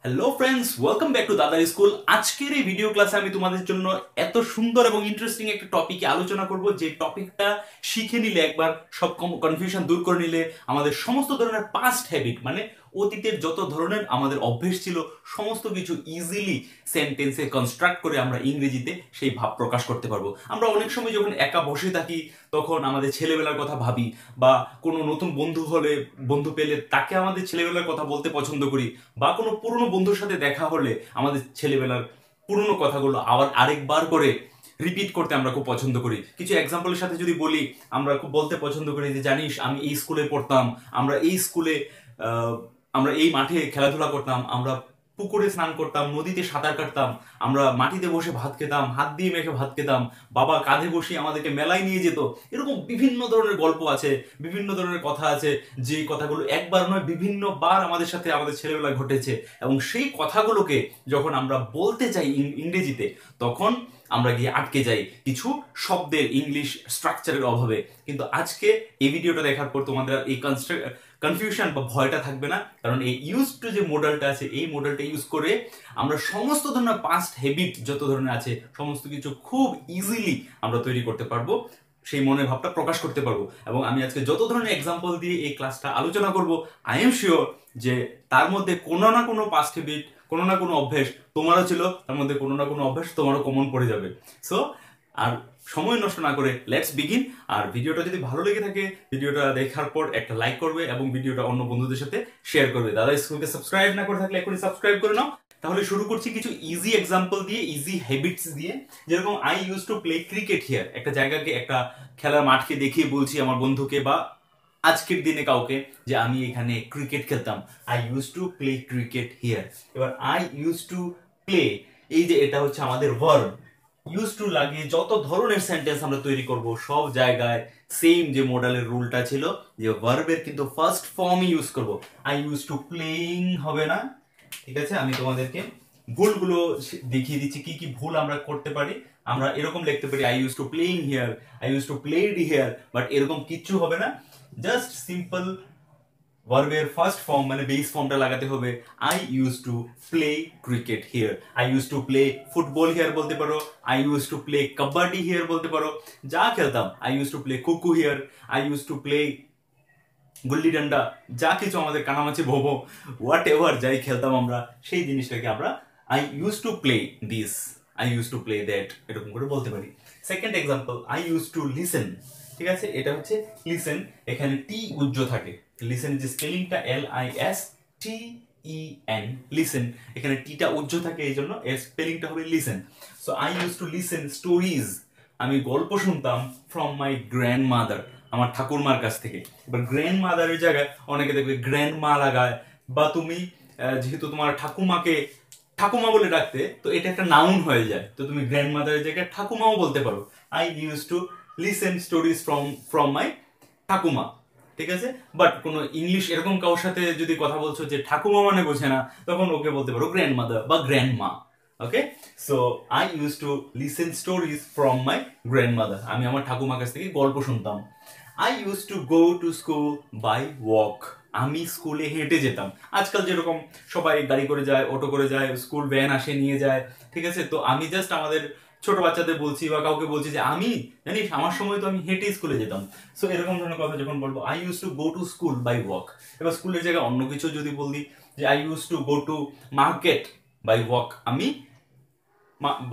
Hello friends, welcome back to দাদার school. আজকের এই ভিডিও ক্লাসে আমি তোমাদের জন্য এত সুন্দর এবং ইন্টারেস্টিং একটা টপিকে আলোচনা করব, যে টপিকটা শিখে নিলে, একবার সব কনফিউশন দূর করে নিলে, আমাদের সমস্ত ধরনের পাস্ট হ্যাবিট মানে অতীতের যত ধরনের আমাদের অভ্যেস ছিল সমস্ত কিছু ইজিলি সেন্টেন্সে কনস্ট্রাক্ট করে আমরা ইংরেজিতে সেই ভাব প্রকাশ করতে পারবো। আমরা অনেক সময় যখন একা বসে থাকি তখন আমাদের ছেলেবেলার কথা ভাবি, বা কোনো নতুন বন্ধু পেলে তাকে আমাদের ছেলেবেলার কথা বলতে পছন্দ করি, বা কোনো পুরনো বন্ধুর সাথে দেখা হলে আমাদের ছেলেবেলার পুরনো কথাগুলো আবার আরেকবার করে রিপিট করতে আমরা খুব পছন্দ করি। কিছু এক্সাম্পলের সাথে যদি বলি, আমরা খুব বলতে পছন্দ করি যে জানিস আমি এই স্কুলে পড়তাম, আমরা এই স্কুলে আমরা এই মাঠে খেলাধুলা করতাম, আমরা পুকুরে স্নান করতাম, নদীতে সাঁতার কাটতাম, আমরা মাটিতে বসে ভাত খেতাম, হাত দিয়ে মেখে ভাত খেতাম, বাবা কাঁধে বসিয়ে আমাদেরকে মেলায় নিয়ে যেত। এরকম বিভিন্ন ধরনের গল্প আছে, বিভিন্ন ধরনের কথা আছে, যে কথাগুলো একবার নয় বিভিন্নবার আমাদের সাথে আমাদের ছেলেবেলায় ঘটেছে। এবং সেই কথাগুলোকে যখন আমরা বলতে চাই ইংরেজিতে, তখন আমরা গিয়ে আটকে যাই কিছু শব্দের ইংলিশ স্ট্রাকচারের অভাবে। কিন্তু আজকে এই ভিডিওটা দেখার পর তোমাদের এই কনফিউশন বা ভয়টা থাকবে না, কারণ এই ইউজ টু যে মডেলটা আছে, এই মডেলটা ইউজ করে আমরা সমস্ত ধরনের পাস্ট হ্যাবিট যত ধরনের আছে সমস্ত কিছু খুব ইজিলি আমরা তৈরি করতে পারবো, সেই মনের ভাবটা প্রকাশ করতে পারবো। এবং আমি আজকে যত ধরনের এক্সাম্পল দিয়ে এই ক্লাসটা আলোচনা করব, আই এম শিওর যে তার মধ্যে কোনো না কোনো পাস্ট হ্যাবিট, কোনো না কোনো অভ্যেস তোমারও ছিল, তার মধ্যে কোনো না কোনো অভ্যেস তোমারও কমন পড়ে যাবে। সো আর সময় নষ্ট না করে লেটস বিগিন। আর ভিডিওটা যদি ভালো লেগে থাকে, ভিডিওটা দেখার পর একটা লাইক করবে এবং ভিডিওটা অন্য বন্ধুদের সাথে শেয়ার করবে। দাদা স্কুলকে সাবস্ক্রাইব না করে থাকলে এখনই সাবস্ক্রাইব করে নাও। তাহলে শুরু করছি কিছু ইজি এক্সাম্পল দিয়ে, ইজি হ্যাবিটস দিয়ে। যেরকম I use to play cricket here, একটা জায়গাকে, একটা খেলার মাঠকে দেখিয়ে বলছি আমার বন্ধুকে বা আজকের দিনে কাউকে যে আমি এখানে ক্রিকেট খেলতাম। I use to play cricket here. এবার আই ইউজ টু প্লে, এই যে এটা হচ্ছে আমাদের ভার্ব। ইউজ টু লাগিয়ে যত ধরনের সেন্টেন্স আমরা তৈরি করব সব জায়গায় সেম যে মডেলের রুলটা ছিল, যে ভার্বের কিন্তু ফার্স্ট ফর্মই ইউজ করব। আই ইউজ টু প্লেইং হবে না, ঠিক আছে? আমি তোমাদেরকে ভুলগুলো দেখিয়ে দিচ্ছি, কি কি ভুল আমরা করতে পারি। আমরা এরকম লিখতে পারি I use to playing here, I use to played here, but এরকম কিচ্ছু হবে না। জাস্ট সিম্পল ভার্বের ফার্স্ট ফর্ম মানে বেস ফর্মটা লাগাতে হবে। I use to play cricket here, I use to play football here বলতে পারো, I use to play kabaddi here বলতে পারো, যা খেলতাম। আই ইউজ টু প্লে কুকু here, I use to play gulli danda, যা কিছু আমাদের কানামাছি ভোবো হোয়াট এভার যাই খেলতাম আমরা, সেই জিনিসটাকে আমরা I use to play this, I use to play that, এরকম করে বলতে পারি। Second example, I use to listen. ঠিক আছে, এটা হচ্ছে লিসেন, এখানে টি উজ্জ থাকে। লিসেন যে স্পেলিংটা LISTEN, লিসেন, এখানে টিটা উজ্জ থাকে, এই জন্য এর স্পেলিংটা হবে listen. So I use to listen stories, আমি গল্প শুনতাম ফ্রম মাই গ্র্যান্ড মাদার, আমার ঠাকুরমার কাছ থেকে। এবার গ্র্যান্ড মাদারের জায়গায় অনেকে দেখবে গ্র্যান্ড মা লাগায়, বা তুমি যেহেতু তোমার ঠাকুমাকে ঠাকুমা বলে ডাকতে, তো এটা একটা নাউন হয়ে যায়, তো তুমি গ্র্যান্ড মাদারের জায়গায় ঠাকুমাও বলতে পারো। I use to listen stories from মাই ঠাকুমা, ঠিক আছে? বাট কোনো ইংলিশ এরকম কারোর সাথে যদি কথা বলছো যে ঠাকুমা মানে বোঝে না, তখন ওকে বলতে পারো গ্র্যান্ড মাদার বা গ্র্যান্ড মা। Okay, so I use to listen stories from my grandmother, আমি আমার ঠাকুমার কাছ থেকে গল্প শুনতাম। I use to go to school by walk, আমি স্কুলে হেঁটে যেতাম। আজকাল যেরকম সবাই গাড়ি করে যায়, অটো করে যায়, স্কুল ভ্যান আসে নিয়ে যায়, ঠিক আছে? তো আমি জাস্ট আমাদের ছোট বাচ্চাদের বলছি বা কাউকে বলছি যে আমি জানিস আমার সময় তো আমি হেঁটে স্কুলে যেতাম। সো এরকম ধরনের কথা যখন বলবো, I use to go to school by walk. এবার স্কুলের জায়গায় অন্য কিছু যদি বলি, যে I use to go to market by walk, আমি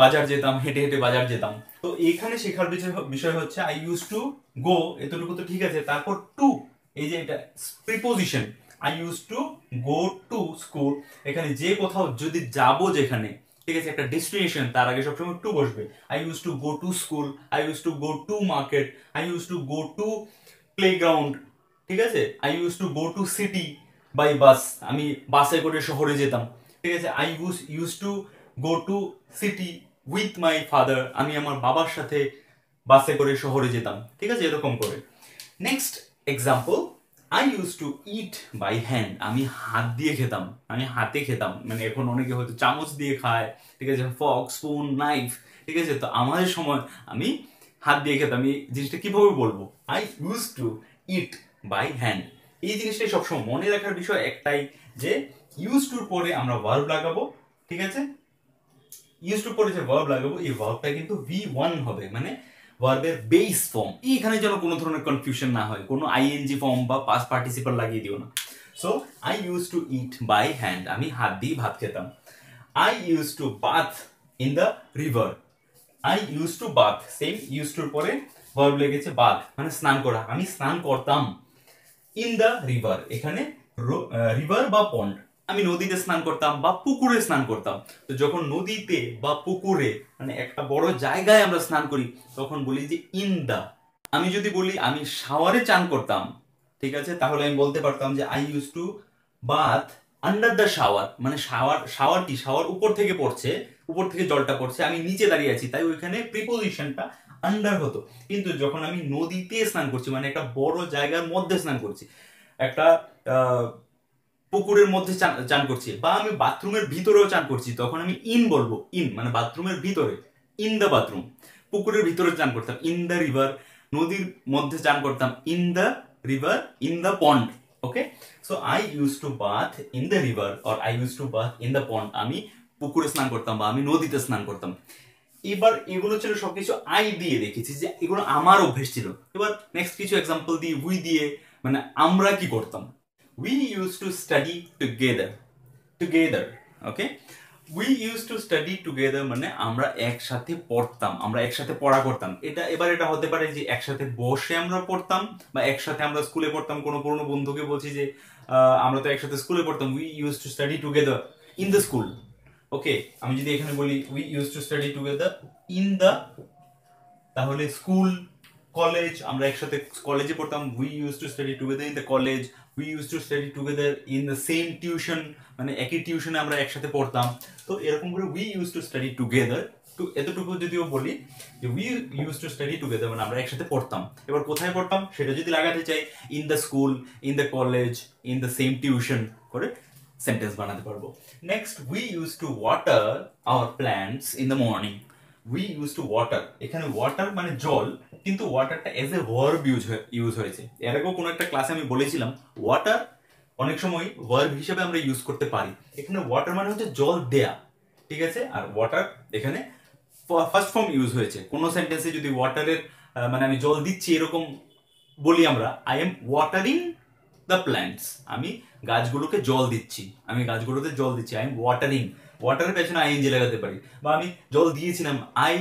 বাজার যেতাম, হেঁটে হেঁটে বাজার যেতাম। তো এখানে শেখার বিষয় হচ্ছে আই ইউজ টু গো, এতটুকু তো ঠিক আছে, তারপর টু, এই যে এটা preposition, I use to go to school, এখানে যে কোথাও যদি যাবো যেখানে, ঠিক আছে, একটা ডেস্টিনেশন, তার আগে সবসময় টু বসবে। I use to go to school, I use to go to market, I use to go to playground, ঠিক আছে? I use to go to city by bus, আমি বাসে করে শহরে যেতাম, ঠিক আছে? I use to go to city with my father, আমি আমার বাবার সাথে বাসে করে শহরে যেতাম, ঠিক আছে? এরকম করে। Next example, I use to eat by hand, আমি হাত দিয়ে খেতাম, আমি হাতে খেতাম, মানে এখন অনেকে হয়তো চামচ দিয়ে খায়, ঠিক আছে, ফর্ক স্পুন নাইফ, ঠিক আছে? তো আমাদের সময় আমি হাত দিয়ে খেতাম। এই জিনিসটা কিভাবে বলবো, I use to eat by hand. এই জিনিসটাই সবসময় মনে রাখার বিষয় একটাই, যে ইউজ টুর পরে আমরা ভার্ব লাগাবো, ঠিক আছে? ইউজ টু পরে যে ভার্ব লাগাবো এই ভার্বটা কিন্তু V1 হবে, মানে ভার্বের বেস ফর্ম। এইখানে যেন কোনো ধরনের কনফিউশন না হয়, কোনো আইএনজি ফর্ম বা পাস্ট পার্টিসিপল লাগিয়ে দিও না। So I use to eat by hand, আমি হাত দিয়ে ভাত খেতাম। I use to bath in the river, I use to bath, same use টুর পরে ভার্ব লেগেছে বাথ, মানে স্নান করা, আমি স্নান করতাম। ইন দ্য রিভার, এখানে রিভার বা পন্ড, আমি নদীতে স্নান করতাম বা পুকুরে স্নান করতাম। তো যখন নদীতে বা পুকুরে মানে একটা বড় জায়গায় আমরা স্নান করি তখন বলি যে ইন দা। আমি যদি বলি আমি শাওয়ারে চান করতাম, ঠিক আছে, তাহলে আমি বলতে পারতাম যে I use to bath under the shower, মানে শাওয়ার, শাওয়ার কি, শাওয়ার উপর থেকে পড়ছে, উপর থেকে জলটা পড়ছে, আমি নিচে দাঁড়িয়ে আছি, তাই ওইখানে প্রিপোজিশনটা আন্ডার হতো। কিন্তু যখন আমি নদীতে স্নান করছি, মানে একটা বড় জায়গার মধ্যে স্নান করছি, একটা পুকুরের মধ্যে চান করছি, বা আমি বাথরুমের ভিতরেও চান করছি, তখন আমি ইন বলবো, ইন মানে বাথরুমের ভিতরে, ইন দ্য বাথরুম। পুকুরের ভিতরে চান করতাম, ইন দ্য রিভার। নদীর মধ্যে চান করতাম, in the river, in the pond. Okay, so I use to bath in the river or I use to bath in the pond, আমি পুকুরে স্নান করতাম বা আমি নদীতে স্নান করতাম। এবার এগুলো ছিল সবকিছু আই দিয়ে দেখেছি যে এগুলো আমার অভ্যেস ছিল। এবার নেক্সট কিছু এক্সাম্পল দিই উই দিয়ে, মানে আমরা কি করতাম। We used to study together. Together, okay? We used to study together মানে আমরা একসাথে পড়তাম, আমরা একসাথে পড়া করতাম। এটা হতে পারে যে একসাথে বসে আমরা পড়তাম, বা একসাথে আমরা স্কুলে পড়তাম। কোনো পুরনো বন্ধুকে বলছি যে আমরা তো একসাথে স্কুলে পড়তাম, we used to study together in the school. ওকে, আমি যদি এখানে বলি we used to study together in the, তাহলে স্কুল কলেজ, আমরা একসাথে কলেজে পড়তাম, we use to study together in the college, we use to study together in the same tuition, মানে একই টিউশনে আমরা একসাথে পড়তাম। তো এরকম করে we use to study together, তো এতটুকু যদিও বলি যে we use to study together মানে আমরা একসাথে পড়তাম। এবার কোথায় পড়তাম সেটা যদি লাগাতে চাই, in the school, in the college, in the same tuition করে সেন্টেন্স বানাতে পারবো। Next, we use to water our plants in the morning. We use to water, এখানে ওয়াটার মানে জল, কিন্তু ওয়াটারটা এজ এ ভার্ব ইউজ হয়েছে। এর আগেও কোনো একটা ক্লাসে আমি বলেছিলাম ওয়াটার অনেক সময় ভার্ব হিসেবে আমরা ইউজ করতে পারি। এখানে ওয়াটার মানে হচ্ছে জল দেয়া, ঠিক আছে, আর ওয়াটার এখানে ফার্স্ট ফর্ম ইউজ হয়েছে। কোনো সেন্টেন্সে যদি ওয়াটারের মানে আমি জল দিচ্ছি এরকম বলি আমরা, I am watering the plants, আমি গাছগুলোকে জল দিচ্ছি, আমি গাছগুলোতে জল দিচ্ছি, আই এম ওয়াটারিং। ওয়াটারের পেছনে আইএনজি লাগাতে পারি, বা আমি জল দিয়েছিলাম, আই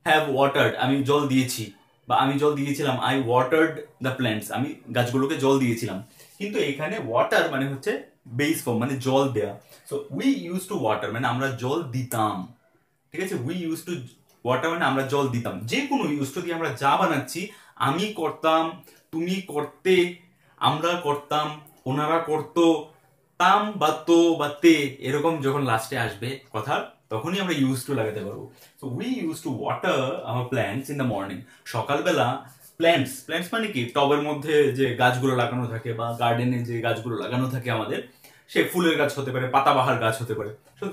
হ্যাভ ওয়াটার্ড, আমি জল দিয়েছি, বা আমি জল দিয়েছিলাম, আই ওয়াটার্ড দ্য প্ল্যান্টস, আমি গাছগুলোকে জল দিয়েছিলাম। কিন্তু এখানে ওয়াটার মানে হচ্ছে বেস ফর্ম, মানে জল দেয়া। So we use to water মানে আমরা জল দিতাম, ঠিক আছে। উই ইউজ টু ওয়াটার মানে আমরা জল দিতাম। যে কোনো ইউজ টু দিয়ে আমরা যা বানাচ্ছি, আমি করতাম, তুমি করতে, আমরা করতাম, ওনারা করতো, তাম বা তো বা তে এরকম যখন লাস্টে আসবে কথা, তখনই আমরা ইউজ টু লাগাতে পারবো। So we use to water our plants in the morning, সকালবেলা প্ল্যান্টস, প্ল্যান্টস মানে কি, টবের মধ্যে যে গাছগুলো লাগানো থাকে বা গার্ডেনে যে গাছগুলো লাগানো থাকে আমাদের, সে ফুলের গাছ হতে পারে, পাতাবাহার গাছ হতে পারে,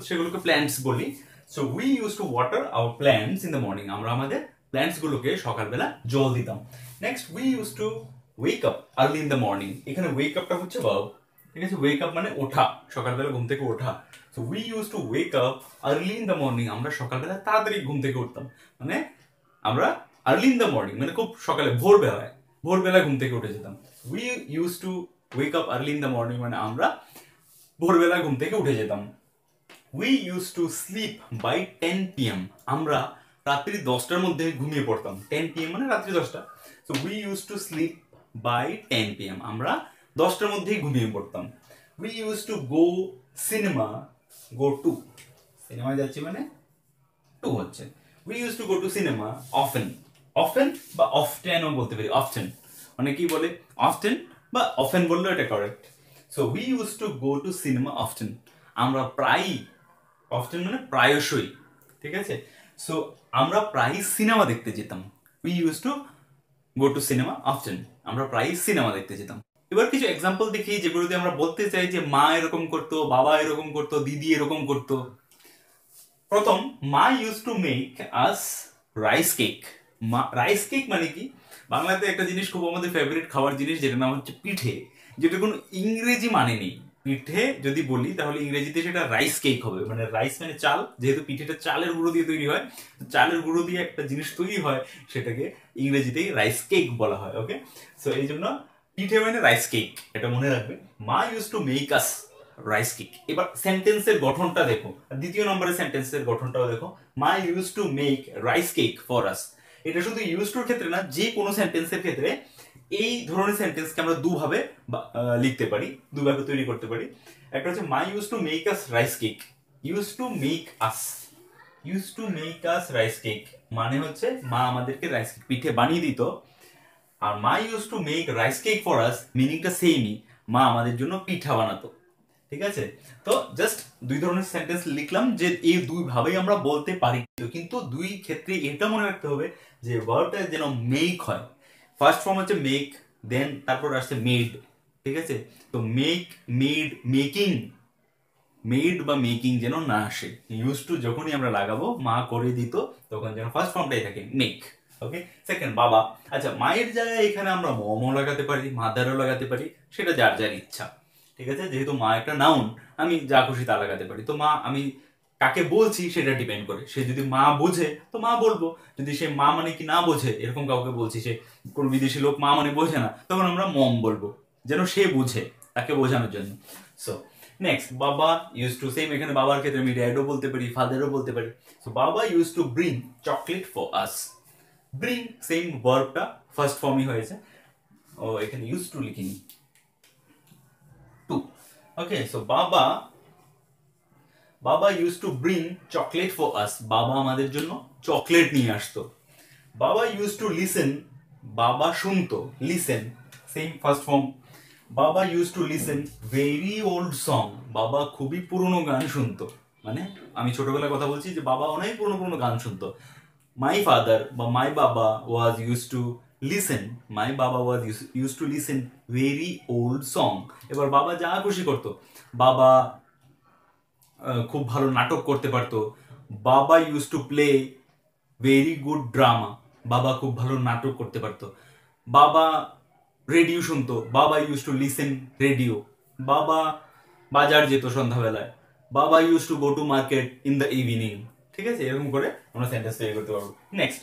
সেগুলোকে প্ল্যান্টস বলি। So we use to water our plants in the morning, আমরা আমাদের প্ল্যান্টস গুলোকে সকালবেলা জল দিতাম। Next, we use to wake up early in the morning, এখানে ওয়েক আপটা হচ্ছে ভার্ব, ঠিক আছে। ওয়েক আপ মানে ওঠা, সকালবেলা ঘুম থেকে ওঠা। So we use to wake up early in the morning, আমরা সকালবেলা তাড়াতাড়ি ঘুম থেকে উঠতাম, মানে আমরা আর্লি ইন দ্য মর্নিং মানে খুব সকালে, ভোরবেলায় ঘুম থেকে উঠে যেতাম। We use to wake up early in the morning মানে আমরা ভোরবেলা ঘুম থেকে উঠে যেতাম। We use to sleep by 10 PM, আমরা রাত্রি 10টার মধ্যে ঘুমিয়ে পড়তাম। 10 PM মানে রাত্রি 10টা। So we use to sleep by 10 PM, আমরা 10টার মধ্যেই ঘুমিয়ে পড়তাম। We use to go cinema, go to, সিনেমায় যাচ্ছি মানে টু হচ্ছে। We use to go to cinema often, often বা অফটেনও বলতে পারি, অফটেন মানে কি বলে, অফটেন বা অফেন বললেও এটা correct. So we use to go to cinema often, আমরা প্রায়ই, অফটেন মানে প্রায়শই, ঠিক আছে। সো আমরা প্রায়ই সিনেমা দেখতে যেতাম। We use to go to cinema often, আমরা প্রায়ই সিনেমা দেখতে যেতাম। এবার কিছু এক্সাম্পল দেখি যেগুলো দিয়ে আমরা বলতে চাই যে মা এরকম করতো, বাবা এরকম করতো, দিদি এরকম করতো। প্রথম, মা use to make us rice cake. Rice cake মানে কি, বাংলাতে একটা জিনিস খুব আমাদের ফেভারিট খাবার জিনিস, যেটা নাম হচ্ছে পিঠে, যেটা কোনো ইংরেজি মানে নেই, পিঠে যদি বলি তাহলে ইংরেজিতে সেটা রাইস কেক হবে, মানে রাইস মানে চাল, যেহেতু পিঠেটা চালের গুঁড়ো দিয়ে তৈরি হয়, চালের গুঁড়ো দিয়ে একটা জিনিস তৈরি হয়, সেটাকে ইংরেজিতেই রাইস কেক বলা হয়। ওকে, সো এই জন্য পিঠে মানে রাইস কেক, এটা মনে রাখবে। মা use to make us rice cake. এবার সেন্টেন্সের গঠনটা দেখো, দ্বিতীয় নম্বরের সেন্টেন্সের গঠনটাও দেখো। মা use to make rice cake for আস। এটা শুধু ইউজ টুর ক্ষেত্রে না, যে কোনো সেন্টেন্সের ক্ষেত্রে এই ধরনের সেন্টেন্সকে আমরা দুভাবে লিখতে পারি, দুভাবে তৈরি করতে পারি। একটা হচ্ছে মা use to make us rice cake, use to make us, use to make us rice cake মানে হচ্ছে মা আমাদেরকে রাইস কেক পিঠে বানিয়ে দিত। আর ma use to make rice cake for us মিনিংটা সেমই, মা আমাদের জন্য পিঠা বানাতো। ঠিক আছে, তো জাস্ট দুই ধরনের সেন্টেন্স লিখলাম যে এই দুই ভাবেই আমরা বলতে পারি, কিন্তু দুই ক্ষেত্রে এটা মনে রাখতে হবে যে ভার্বটা যেন মেক হয়। ফার্স্ট ফর্ম হচ্ছে মেক, দেন তারপর আসছে মেড। ঠিক আছে, তো মেক, মেড, মেকিং, মেড বা মেকিং যেন না আসে। ইউজ টু যখনই আমরা লাগাবো মা করে দিত, তখন যেন ফার্স্ট ফর্মটাই থাকে মেক। ওকে, সেকেন্ড বাবা। আচ্ছা, মায়ের জায়গায় এখানে আমরা মমও লাগাতে পারি, মাদারও লাগাতে পারি, সেটা যার যার ইচ্ছা। ঠিক আছে, যেহেতু মা একটা নাউন, আমি যা খুশি তা লাগাতে পারি। তো মা আমি কাকে বলছি সেটা ডিপেন্ড করে, সে যদি মা বোঝে তো মা বলবো, যদি সে মা মানে কি না বোঝে, এরকম কাউকে বলছি সে কোন বিদেশি লোক মা মানে বোঝে না, তখন আমরা মম বলবো, যেন সে বুঝে, তাকে বোঝানোর জন্য। সো নেক্সট বাবা ইউজ টু, সেম এখানে বাবার ক্ষেত্রে আমি ড্যাডও বলতে পারি, ফাদারও বলতে পারি। So baba use to bring chocolate for us. Bring same ভার্বটা ফার্স্ট ফর্মই হয়েছে, ও এখানে ইউজ টু লিখিনি, to. Okay, so baba, baba use to bring chocolate for us, বাবা আমাদের জন্য চকলেট নিয়ে আসতো। বাবা ইউজ টু লিসেন, বাবা শুনতো, লিসেন সেম ফার্স্ট ফর্ম। বাবা use to listen very old song, বাবা খুবই পুরনো গান শুনতো, মানে আমি ছোটবেলার কথা বলছি যে বাবা অনেক পুরনো পুরনো গান শুনতো। মাই ফাদার বা মাই বাবা ওয়াজ ইউজ টু লিসেন, মাই বাবা ওয়াজ use to listen very old song. এবার বাবা যা খুশি করতো, বাবা খুব ভালো নাটক করতে পারতো, বাবা use to play very good drama, বাবা খুব ভালো নাটক করতে পারতো। বাবা রেডিও শুনতো, বাবা ইউজ টু লিসেন রেডিও। বাবা বাজার যেত সন্ধ্যাবেলায়, বাবা use to go to market in the evening. ঠিক আছে, এরকম করে আমরা সেন্টেন্স তৈরি করতে পারবো। নেক্সট,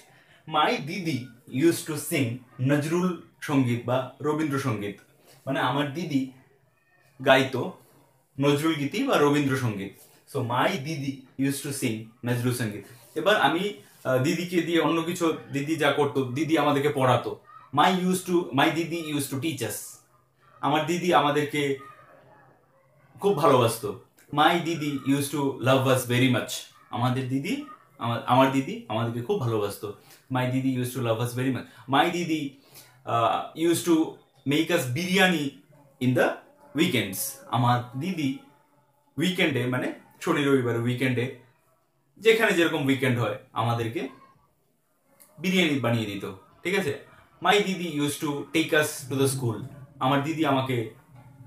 মাই দিদি ইউজ টু সিং নজরুল সঙ্গীত বা রবীন্দ্রসঙ্গীত, মানে আমার দিদি গাইতো নজরুল গীতি বা Rabindrasangeet. So my didi use two Singh Nazrul সঙ্গীত। এবার আমি দিদিকে দিয়ে অন্য কিছু, দিদি যা করতো, দিদি আমাদেরকে পড়াতো। মাই didi use to teach us, আমার দিদি আমাদেরকে খুব ভালোবাসতো। My didi use to love us very much, আমাদের দিদি, আমার দিদি আমাদেরকে খুব ভালোবাসতো। My didi use to love us very much. My didi use to make us biryani in the weekends, আমার দিদি উইকেন্ডে মানে শনি রবিবার উইকেন্ডে, যেখানে যেরকম উইকেন্ড হয়, আমাদেরকে বিরিয়ানি বানিয়ে দিত। ঠিক আছে, my didi use to take us to the school, আমার দিদি আমাকে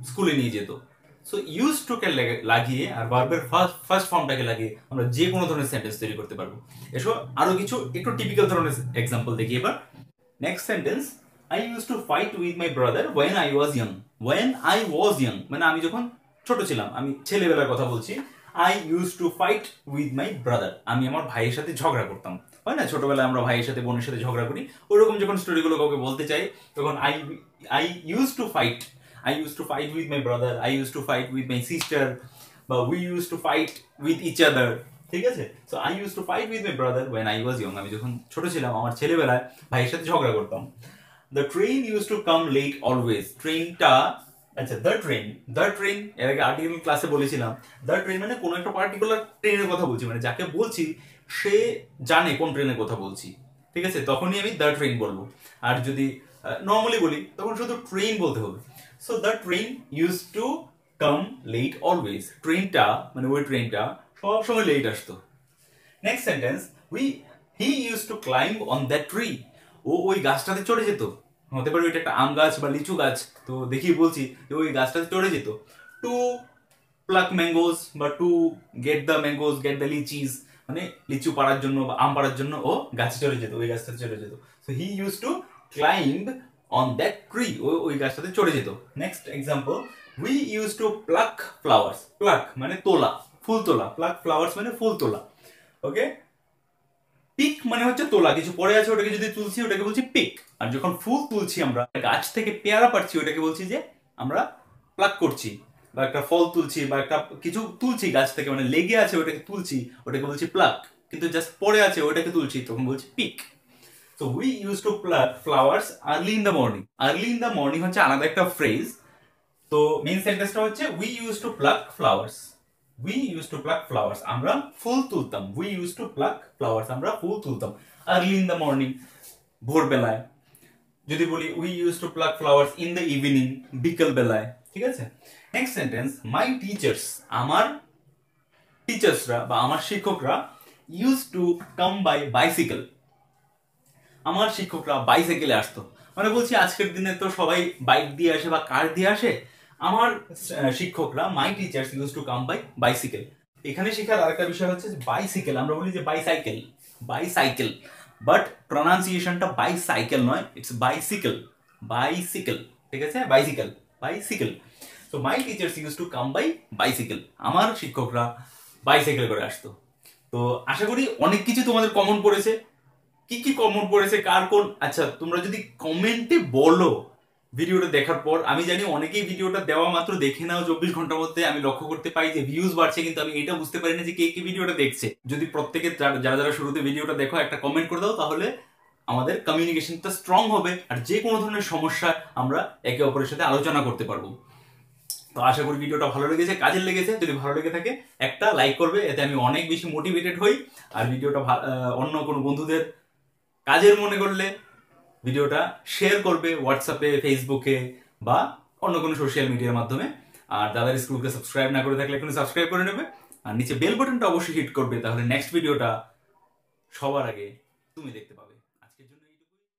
স্কুলে নিয়ে যেত। সো ইউজ টু কে লাগিয়ে আর ভার্বের ফার্স্ট ফর্মটাকে লাগিয়ে আমরা যে কোনো ধরনের সেন্টেন্স তৈরি করতে পারবো। এসো আরো কিছু একটু টিপিক্যাল ধরনের এক্সাম্পল দেখি এবার। Next sentence, I use to fight with my brother when I was young. When I was young মানে আমি যখন ছোট ছিলাম, আমি ছেলেবেলার কথা বলছি। I use to fight with my brother, আমি আমার ভাইয়ের সাথে ঝগড়া করতাম। হয় না, ছোটবেলায় আমরা ভাইয়ের সাথে বোনের সাথে ঝগড়া করি, ওরকম যখন স্টোরিগুলো কাউকে বলতে চাই, তখন I use to fight, I used to fight with my brother, I used to fight with my sister, but we used to fight with each other. ঠিক আছে, so I used to fight with my brother when I was young, আমি যখন ছোট ছিলাম আমার ছেলেবেলায় ভাইয়ের সাথে ঝগড়া করতাম। The train used to come late always, ট্রেনটা, আচ্ছা the train এর আগে আর্টিকেল ক্লাসে বলেছিলাম, the train মানে কোনো একটা পার্টিকুলার ট্রেনের কথা বলছি, মানে যাকে বলছি সে জানে কোন ট্রেনের কথা বলছি। ঠিক আছে, তখনই আমি the train বলবো। আর যদি নর্মালি বলি তখন শুধু ট্রেন বলতে হবে। So the train used to come late always, ট্রেনটা মানে ওই ট্রেনটা সব সময় লেট আসতো। Next sentence, he used to climb on that tree, ও ওই গাছটাতে চড়ে যেত। হতে পারে ওইটা একটা আম গাছ বা লিচু গাছ, তো দেখিয়ে বলছি যে ওই গাছটাতে চড়ে যেত। টু প্লাক ম্যাঙ্গোস বা to get the mangoes, get the lychees, মানে লিচু পাড়ার জন্য বা আম পাড়ার জন্য ও গাছে চড়ে যেত, ওই গাছটাতে চড়ে যেত। So he use to climb on that tree, ওই গাছটাতে চড়ে যেত। Next example, we use to pluck flowers. Pluck মানে তোলা, ফুল তোলা। প্লাক ফ্লাওয়ার্স মানে ফুল তোলা। ওকে, পিক মানে হচ্ছে তোলা, কিছু পড়ে আছে ওটাকে যদি তুলছি ওটাকে বলছি পিক। আর যখন ফুল তুলছি আমরা, গাছ থেকে পেয়ারা পাচ্ছি, ওটাকে বলছি যে আমরা প্লাক করছি, বা একটা ফল তুলছি, বা একটা কিছু তুলছি গাছ থেকে, মানে লেগে আছে ওটাকে তুলছি, ওটাকে বলছি প্লাক। কিন্তু জাস্ট পড়ে আছে ওটাকে তুলছি, তখন বলছি পিক। তো we use to pluck flowers early in the morning. Early in the morning হচ্ছে আলাদা একটা ফ্রেজ। তো মেইন সেন্টেন্সটা হচ্ছে we use to pluck flowers. We use to pluck flowers, আমরা ফুল তুলতাম। We use to pluck flowers, আমরা ফুল তুলতাম আর্লি ইন দ্য মর্নিং, ভোরবেলায়। যদি বলি we use to pluck flowers in the evening, বিকেল বেলায়। ঠিক আছে, নেক্সট সেন্টেন্স, মাই টিচার্স, আমার টিচার্সরা বা আমার শিক্ষকরা use to come by bicycle. আমার শিক্ষকরা বাইসাইকেলে আসতো, মানে বলছি আজকের দিনে তো সবাই বাইক দিয়ে আসে বা কার দিয়ে আসে। আমার শিক্ষকরা, my teachers use to come by bicycle. এখানে শেখার আরেকটা বিষয় হচ্ছে বাইসাইকেল, আমরা বলি যে বাইসাইকেল, বাইসাইকেল, বাট প্রনাউন্সিয়েশনটা বাইসাইকেল নয়, ইটস বাইসাইকেল, বাইসাইকেল। ঠিক আছে, বাইসাইকেল, বাইসাইকেল। তো my teachers use to come by bicycle, আমার শিক্ষকরা বাইসাইকেল করে আসতো। তো আশা করি অনেক কিছু তোমাদের কমন পড়েছে। কি কি কমন পড়েছে, কার কোন, আচ্ছা তোমরা যদি কমেন্টে বলো ভিডিওটা দেখার পর। আমি জানি অনেকেই ভিডিওটা দেওয়া মাত্র দেখে নাও 24 ঘন্টার মধ্যে, আমি লক্ষ্য করতে পাই যে ভিউজ বাড়ছে, কিন্তু আমি এটা বুঝতে পারি না যে কে কে ভিডিওটা দেখছে। যদি প্রত্যেকে যারা যারা শুরুতে ভিডিওটা দেখো একটা কমেন্ট করে দাও, তাহলে আমাদের কমিউনিকেশনটা স্ট্রং হবে, আর যে কোনো ধরনের সমস্যা আমরা একে অপরের সাথে আলোচনা করতে পারবো। তো আশা করি ভিডিওটা ভালো লেগেছে, কাজের লেগেছে। যদি ভালো লেগে থাকে একটা লাইক করবে, এতে আমি অনেক বেশি মোটিভেটেড হই। আর ভিডিওটা অন্য কোনো বন্ধুদের কাজের মনে করলে ভিডিওটা শেয়ার করবে হোয়াটসঅ্যাপে, ফেসবুকে, বা অন্য কোনো সোশ্যাল মিডিয়ার মাধ্যমে। আর দাদার স্কুলকে সাবস্ক্রাইব না করে থাকলে এখনই সাবস্ক্রাইব করে নেবে, আর নিচে বেল বাটনটা অবশ্যই হিট করবে, তাহলে নেক্সট ভিডিওটা সবার আগে তুমি দেখতে